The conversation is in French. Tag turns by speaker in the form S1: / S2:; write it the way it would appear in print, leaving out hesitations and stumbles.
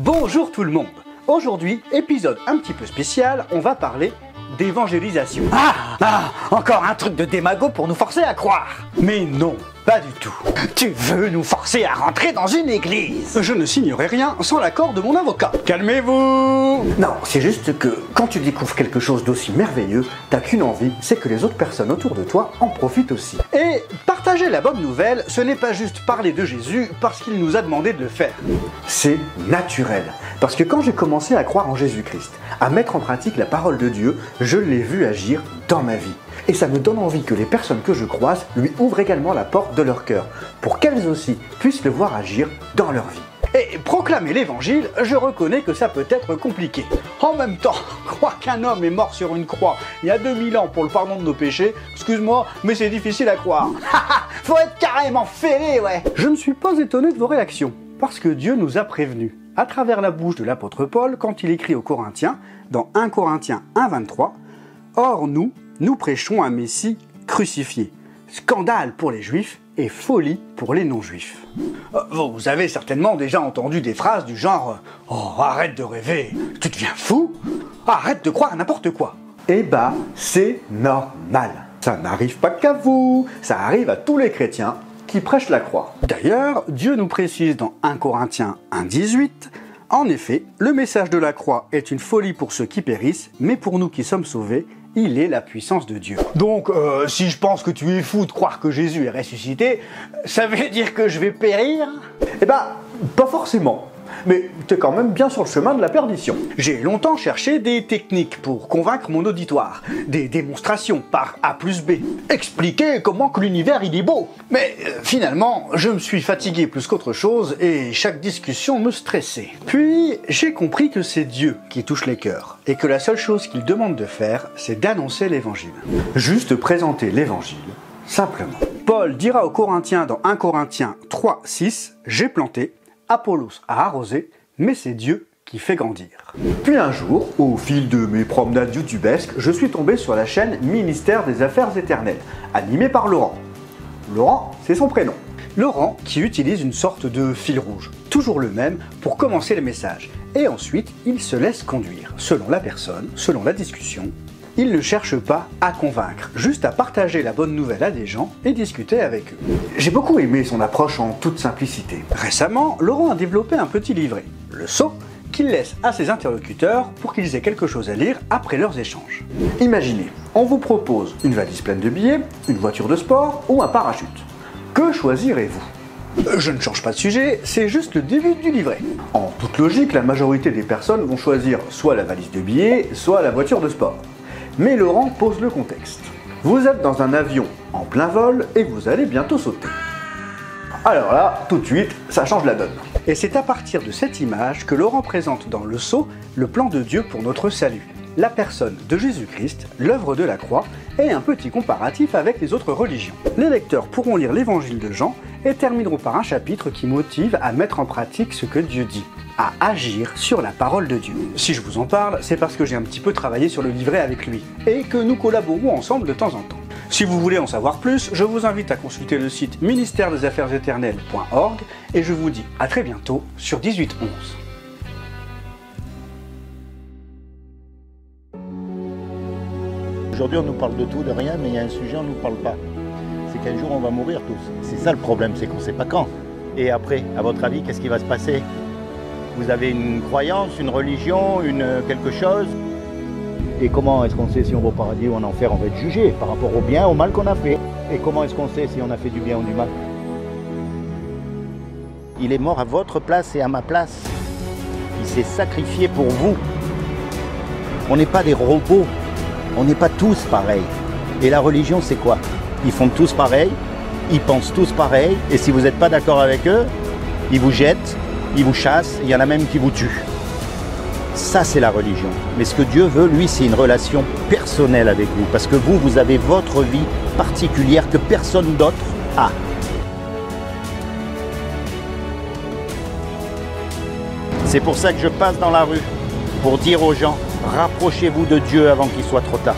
S1: Bonjour tout le monde. Aujourd'hui, épisode un petit peu spécial, on va parler d'évangélisation.
S2: Encore un truc de démago pour nous forcer à croire.
S1: Mais non, pas du tout.
S2: Tu veux nous forcer à rentrer dans une église?
S1: Je ne signerai rien sans l'accord de mon avocat. Calmez-vous!
S2: Non, c'est juste que quand tu découvres quelque chose d'aussi merveilleux, t'as qu'une envie, c'est que les autres personnes autour de toi en profitent aussi.
S1: Et partager la bonne nouvelle, ce n'est pas juste parler de Jésus parce qu'il nous a demandé de le faire.
S2: C'est naturel. Parce que quand j'ai commencé à croire en Jésus-Christ, à mettre en pratique la parole de Dieu, je l'ai vu agir dans ma vie. Et ça me donne envie que les personnes que je croise lui ouvrent également la porte de leur cœur, pour qu'elles aussi puissent le voir agir dans leur vie.
S1: Et proclamer l'évangile, je reconnais que ça peut être compliqué. En même temps, croire qu'un homme est mort sur une croix il y a 2000 ans pour le pardon de nos péchés, excuse-moi, mais c'est difficile à croire.
S2: Faut être carrément fêlé, ouais.
S1: Je ne suis pas étonné de vos réactions, parce que Dieu nous a prévenus, à travers la bouche de l'apôtre Paul, quand il écrit aux Corinthiens, dans 1 Corinthiens 1,23, « Or nous prêchons un Messie crucifié, scandale pour les Juifs et folie pour les non-Juifs. » Vous avez certainement déjà entendu des phrases du genre « Oh, arrête de rêver, tu deviens fou, arrête de croire à n'importe quoi !»
S2: Eh bah, c'est normal. Ça n'arrive pas qu'à vous, ça arrive à tous les chrétiens qui prêchent la croix.
S1: D'ailleurs, Dieu nous précise dans 1 Corinthiens 1,18 « En effet, le message de la croix est une folie pour ceux qui périssent, mais pour nous qui sommes sauvés, il est la puissance de Dieu. » Donc, si je pense que tu es fou de croire que Jésus est ressuscité, ça veut dire que je vais périr?
S2: Eh bah, pas forcément. Mais t'es quand même bien sur le chemin de la perdition.
S1: J'ai longtemps cherché des techniques pour convaincre mon auditoire, des démonstrations par A plus B, expliquer comment que l'univers il est beau. Mais finalement, je me suis fatigué plus qu'autre chose et chaque discussion me stressait. Puis, j'ai compris que c'est Dieu qui touche les cœurs et que la seule chose qu'il demande de faire, c'est d'annoncer l'évangile.
S2: Juste présenter l'évangile, simplement.
S1: Paul dira aux Corinthiens dans 1 Corinthiens 3,6 « J'ai planté, Apollos a arrosé, mais c'est Dieu qui fait grandir. »
S2: Puis un jour, au fil de mes promenades youtubesques, je suis tombé sur la chaîne Ministère des Affaires Éternelles, animée par Laurent. Laurent, c'est son prénom.
S1: Laurent qui utilise une sorte de fil rouge, toujours le même, pour commencer le message. Et ensuite, il se laisse conduire, selon la personne, selon la discussion. Il ne cherche pas à convaincre, juste à partager la bonne nouvelle à des gens et discuter avec eux.
S2: J'ai beaucoup aimé son approche en toute simplicité.
S1: Récemment, Laurent a développé un petit livret, le Sceau, qu'il laisse à ses interlocuteurs pour qu'ils aient quelque chose à lire après leurs échanges.
S2: Imaginez, on vous propose une valise pleine de billets, une voiture de sport ou un parachute. Que choisirez-vous ?
S1: Je ne change pas de sujet, c'est juste le début du livret.
S2: En toute logique, la majorité des personnes vont choisir soit la valise de billets, soit la voiture de sport. Mais Laurent pose le contexte. Vous êtes dans un avion en plein vol et vous allez bientôt sauter. Alors là, tout de suite, ça change la donne.
S1: Et c'est à partir de cette image que Laurent présente dans le Sceau le plan de Dieu pour notre salut, la personne de Jésus-Christ, l'œuvre de la croix et un petit comparatif avec les autres religions. Les lecteurs pourront lire l'évangile de Jean et termineront par un chapitre qui motive à mettre en pratique ce que Dieu dit, à agir sur la parole de Dieu. Si je vous en parle, c'est parce que j'ai un petit peu travaillé sur le livret avec lui et que nous collaborons ensemble de temps en temps. Si vous voulez en savoir plus, je vous invite à consulter le site ministère-des-affaires-éternelles.org et je vous dis à très bientôt sur 1811.
S3: Aujourd'hui, on nous parle de tout, de rien, mais il y a un sujet, on ne nous parle pas. C'est qu'un jour, on va mourir tous. C'est ça le problème, c'est qu'on ne sait pas quand. Et après, à votre avis, qu'est-ce qui va se passer? Vous avez une croyance, une religion, quelque chose. Et comment est-ce qu'on sait si on va au paradis ou en enfer? On va être jugé par rapport au bien, au mal qu'on a fait. Et comment est-ce qu'on sait si on a fait du bien ou du mal? Il est mort à votre place et à ma place. Il s'est sacrifié pour vous. On n'est pas des robots. On n'est pas tous pareils. Et la religion, c'est quoi? Ils font tous pareil, ils pensent tous pareil, et si vous n'êtes pas d'accord avec eux, ils vous jettent, ils vous chassent, il y en a même qui vous tuent. Ça, c'est la religion. Mais ce que Dieu veut, lui, c'est une relation personnelle avec vous, parce que vous, vous avez votre vie particulière que personne d'autre a. C'est pour ça que je passe dans la rue, pour dire aux gens, rapprochez-vous de Dieu avant qu'il soit trop tard.